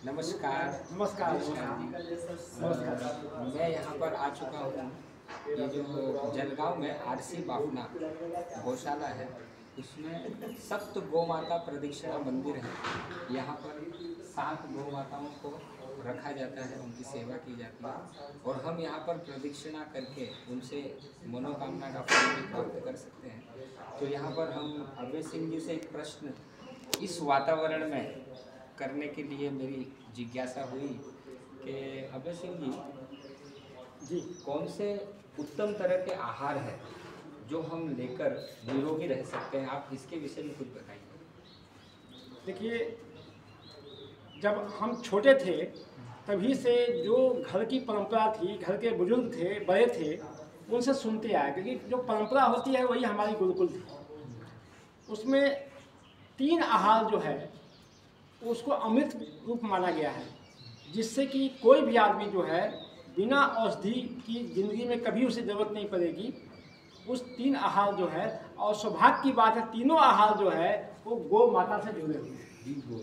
नमस्कार। नमस्कार जी। मैं यहाँ पर आ चुका हूँ। ये जो जलगांव में आरसी बाफना गौशाला है, उसमें सप्त गौ माता प्रदक्षिणा मंदिर है। यहाँ पर 7 गौ माताओं को रखा जाता है, उनकी सेवा की जाती है और हम यहाँ पर प्रदक्षिणा करके उनसे मनोकामना का फल भी प्राप्त कर सकते हैं। तो यहाँ पर हम अभय सिंह जी से एक प्रश्न इस वातावरण में करने के लिए मेरी जिज्ञासा हुई कि अभय सिंह जी, कौन से उत्तम तरह के आहार है जो हम लेकर निरोगी रह सकते हैं? आप इसके विषय में कुछ बताइए। देखिए, जब हम छोटे थे तभी से जो घर की परंपरा थी, घर के बुजुर्ग थे, बड़े थे, उनसे सुनते आए, क्योंकि जो परंपरा होती है वही हमारी गुरुकुल थी। उसमें 3 आहार जो है उसको अमृत रूप माना गया है, जिससे कि कोई भी आदमी जो है बिना औषधि की ज़िंदगी में कभी उसे ज़रूरत नहीं पड़ेगी। उस 3 आहार जो है, और सौभाग्य की बात है तीनों आहार जो है वो गौ माता से जुड़े हुए हैं।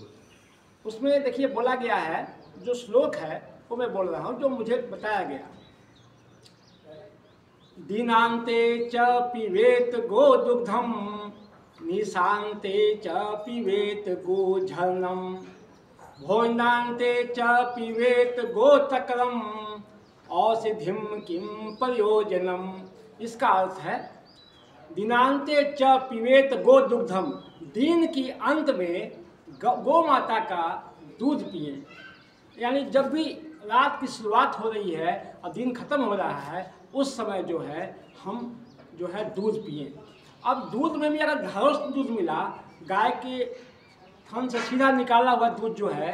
उसमें देखिए बोला गया है, जो श्लोक है वो मैं बोल रहा हूँ, जो मुझे बताया गया। दीनांते च पिबेत गो दुग्धम, निशांते च पिबेत गो झर्णम, भोजनांते च पिबेत गो तक्रम, औषधिम किम प्रयोजनम। इसका अर्थ है, दिनांते च पिबेत गो दुग्धम, दिन की अंत में गौ माता का दूध पिए। यानी जब भी रात की शुरुआत हो रही है और दिन खत्म हो रहा है, उस समय जो है हम जो है दूध पिए। अब दूध में भी अगर घरोष्ठ दूध मिला, गाय के थन से सीधा निकाला हुआ दूध जो है,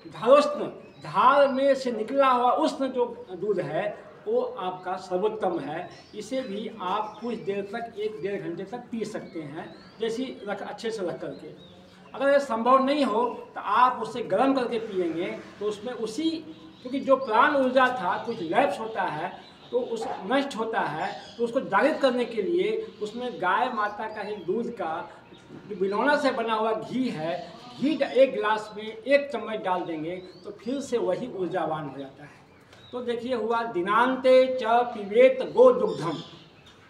घरोष्ठ धार में से निकला हुआ उष्ण जो दूध है वो आपका सर्वोत्तम है। इसे भी आप कुछ देर तक, 1-1.5 घंटे तक पी सकते हैं, जैसी अच्छे से रख करके। अगर ये संभव नहीं हो तो आप उसे गर्म करके पिएंगे तो उसमें उसी, क्योंकि जो प्राण ऊर्जा था कुछ लैप्स होता है तो उस नष्ट होता है, तो उसको जागृत करने के लिए उसमें गाय माता का ही दूध का जो बिलौना से बना हुआ घी है, घी 1 गिलास में 1 चम्मच डाल देंगे तो फिर से वही ऊर्जावान हो जाता है। तो देखिए हुआ दिनांते च पिबेत गो दुग्धम।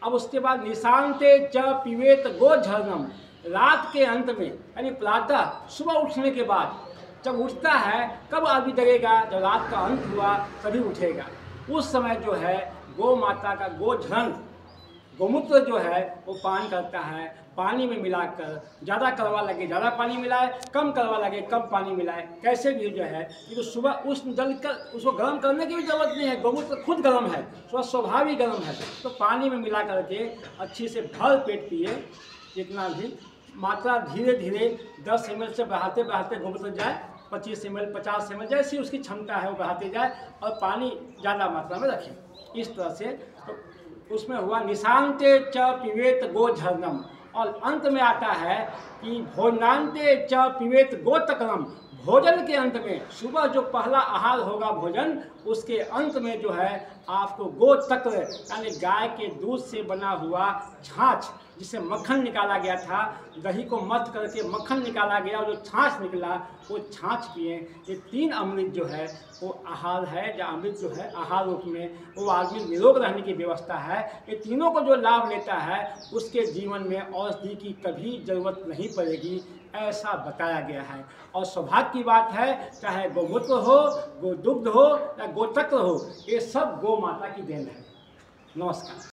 अब उसके बाद निशांते च पिबेत गो झर्णम। रात के अंत में, यानी प्रातः सुबह उठने के बाद, जब उठता है, कब आदमी जगेगा? जब रात का अंत हुआ तभी उठेगा। उस समय जो है गौ माता का गोझरण, गोमूत्र जो है वो पान करता है, पानी में मिलाकर, ज़्यादा कड़वा लगे ज़्यादा पानी मिलाए, कम कड़वा लगे कम पानी मिलाए। कैसे भी जो है, क्योंकि सुबह उष्ण जल कर उसको गर्म करने की भी ज़रूरत नहीं है, गोमूत्र खुद गर्म है, सुबह स्वाभाविक गर्म है, तो पानी में मिला करके अच्छी से भर पेट पिए। जितना भी मात्रा धीरे धीरे 10 ml से बढ़ाते बढ़ाते गोमूत्र जाए, 25 ml 50 ml, जैसी उसकी क्षमता है वो बढ़ाते जाए, और पानी ज़्यादा मात्रा में रखें। इस तरह से तो उसमें हुआ निशांते च पिबेत गो झर्णम। और अंत में आता है कि भोजनांते च पिबेत गो तक्रम। भोजन के अंत में, सुबह जो पहला आहार होगा भोजन, उसके अंत में जो है आपको गो तक्र, यानी गाय के दूध से बना हुआ छाछ, जिसे मक्खन निकाला गया था, दही को मथ करके मक्खन निकाला गया और जो छाछ निकला वो छाछ पिए। ये 3 अमृत जो है वो आहार है, या अमृत जो है आहार रूप में, वो आदमी निरोग रहने की व्यवस्था है। ये तीनों को जो लाभ लेता है उसके जीवन में औषधि की कभी ज़रूरत नहीं पड़ेगी, ऐसा बताया गया है। और सौभाग्य की बात है, चाहे गोमूत्र हो, गोदुग्ध हो या गोतक्र हो, ये सब गौ माता की देन है। नमस्कार।